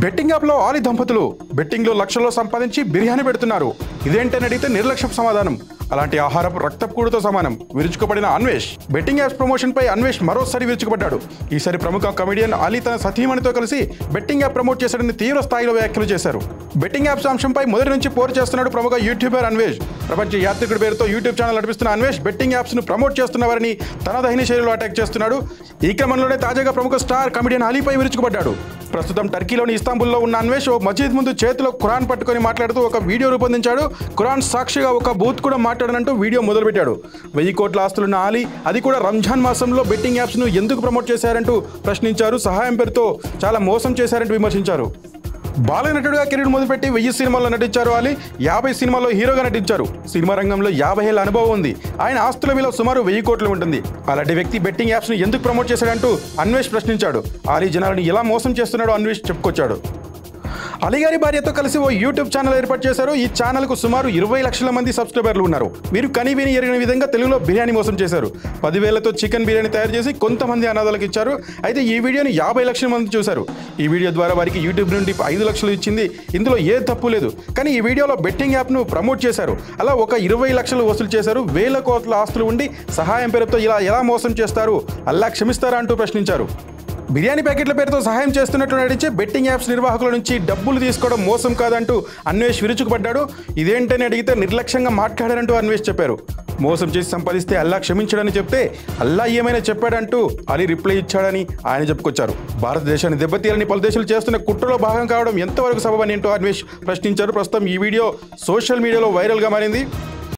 Betting యాప్లో ఆలి దంపతులు బెట్టింగ్లో లక్షల్లో సంపాదించి బిర్యానీ పెడుతున్నారు. ఇదేంటని అడిగితే నిర్లక్ష్యం సమాధానం. అలాంటి ఆహారపు రక్తపుకూడుతో సమానం. విరుచుకుపడిన అన్వేష్. బెట్టింగ్ యాప్స్ ప్రమోషన్ పై అన్వేష్ మరోసారి విరుచుకుపడ్డాడు. ఈసారి ప్రముఖ కమెడియన్ అలీ తన సతీమణితో కలిసి బెట్టింగ్ యాప్ ప్రమోట్ చేశాడని తీవ్ర స్థాయిలో వ్యాఖ్యలు చేశారు. బెట్టింగ్ యాప్స్ అంశంపై మొదటి నుంచి పోరు చేస్తున్నాడు ప్రముఖ యూట్యూబర్ అన్వేష్. ప్రపంచ యాత్రికుడి పేరుతో యూట్యూబ్ ఛానల్ నడిపిస్తున్న అన్వేష్ బెట్టింగ్ యాప్స్ ను ప్రమోట్ చేస్తున్నవారని తన దైన శైలిలో అటాక్ చేస్తున్నాడు. ఈ క్రమంలోనే తాజాగా ప్రముఖ స్టార్ కమెడియన్ అలీపై విరుచుకుపడ్డాడు. ప్రస్తుతం టర్కీలోని ఇస్తాంబుల్లో ఉన్న అన్వేష్ ఓ మసీద్ ముందు చేతిలో ఖురాన్ పట్టుకొని మాట్లాడుతూ ఒక వీడియో రూపొందించాడు. ఖురాన్ సాక్షిగా ఒక బూత్ కూడా మాట్లాడనంటూ వీడియో మొదలుపెట్టాడు. 1000 కోట్ల ఆస్తులున్న అలీ, అది కూడా రంజాన్ మాసంలో బెట్టింగ్ యాప్స్ ను ఎందుకు ప్రమోట్ చేశారంటూ ప్రశ్నించారు. సహాయం పేరుతో చాలా మోసం చేశారంటూ విమర్శించారు. బాల నటుడిగా కెరీర్ మొదలుపెట్టి 1000 సినిమాల్లో నటించారు అలీ. 50 సినిమాల్లో హీరోగా నటించారు. సినిమా రంగంలో 50 ఏళ్ల అనుభవం ఉంది. ఆయన ఆస్తుల విలువ సుమారు 1000 కోట్లు ఉంటుంది. అలాంటి వ్యక్తి బెట్టింగ్ యాప్స్ ను ఎందుకు ప్రమోట్ చేశాడంటూ అన్వేష్ ప్రశ్నించాడు. అలీ జనాలను ఎలా మోసం చేస్తున్నాడో అన్వేష్ చెప్పుకొచ్చాడు. అలీ గారి భార్యతో కలిసి ఓ యూట్యూబ్ ఛానల్ ఏర్పాటు చేశారు. ఈ ఛానల్కు సుమారు 20 లక్షల మంది సబ్స్క్రైబర్లు ఉన్నారు. వీరు కనివిని ఎరిగిన విధంగా తెలుగులో బిర్యానీ మోసం చేశారు. 10,000తో చికెన్ బిర్యానీ తయారు చేసి కొంతమంది అనాథాలకు ఇచ్చారు. అయితే ఈ వీడియోని 50 లక్షల మంది చూశారు. ఈ వీడియో ద్వారా వారికి యూట్యూబ్ నుండి 5 లక్షలు ఇచ్చింది. ఇందులో ఏ తప్పు లేదు. కానీ ఈ వీడియోలో బెట్టింగ్ యాప్ను ప్రమోట్ చేశారు. అలా ఒక 20 లక్షలు వసూలు చేశారు. 1000 కోట్ల ఆస్తులు ఉండి సహాయం పేరుతో ఇలా ఎలా మోసం చేస్తారు? అల్లా క్షమిస్తారా అంటూ ప్రశ్నించారు. బిర్యానీ ప్యాకెట్ల పేరుతో సహాయం చేస్తున్నట్లు నటించే బెట్టింగ్ యాప్స్ నిర్వాహకుల నుంచి డబ్బులు తీసుకోవడం మోసం కాదంటూ అన్వేష్ విరుచుకుపడ్డాడు. ఇదేంటని అడిగితే నిర్లక్ష్యంగా మాట్లాడారంటూ అన్వేష్ చెప్పారు. మోసం చేసి సంపాదిస్తే అల్లా క్షమించడని చెప్తే అల్లా ఏమైనా చెప్పాడంటూ అలీ రిప్లై ఇచ్చాడని ఆయన చెప్పుకొచ్చారు. భారతదేశాన్ని దెబ్బతీయాలని పలు దేశాలు చేస్తున్న కుట్రలో భాగం కావడం ఎంతవరకు సబబని ఏంటో అన్వేష్ ప్రశ్నించారు. ప్రస్తుతం ఈ వీడియో సోషల్ మీడియాలో వైరల్గా మారింది.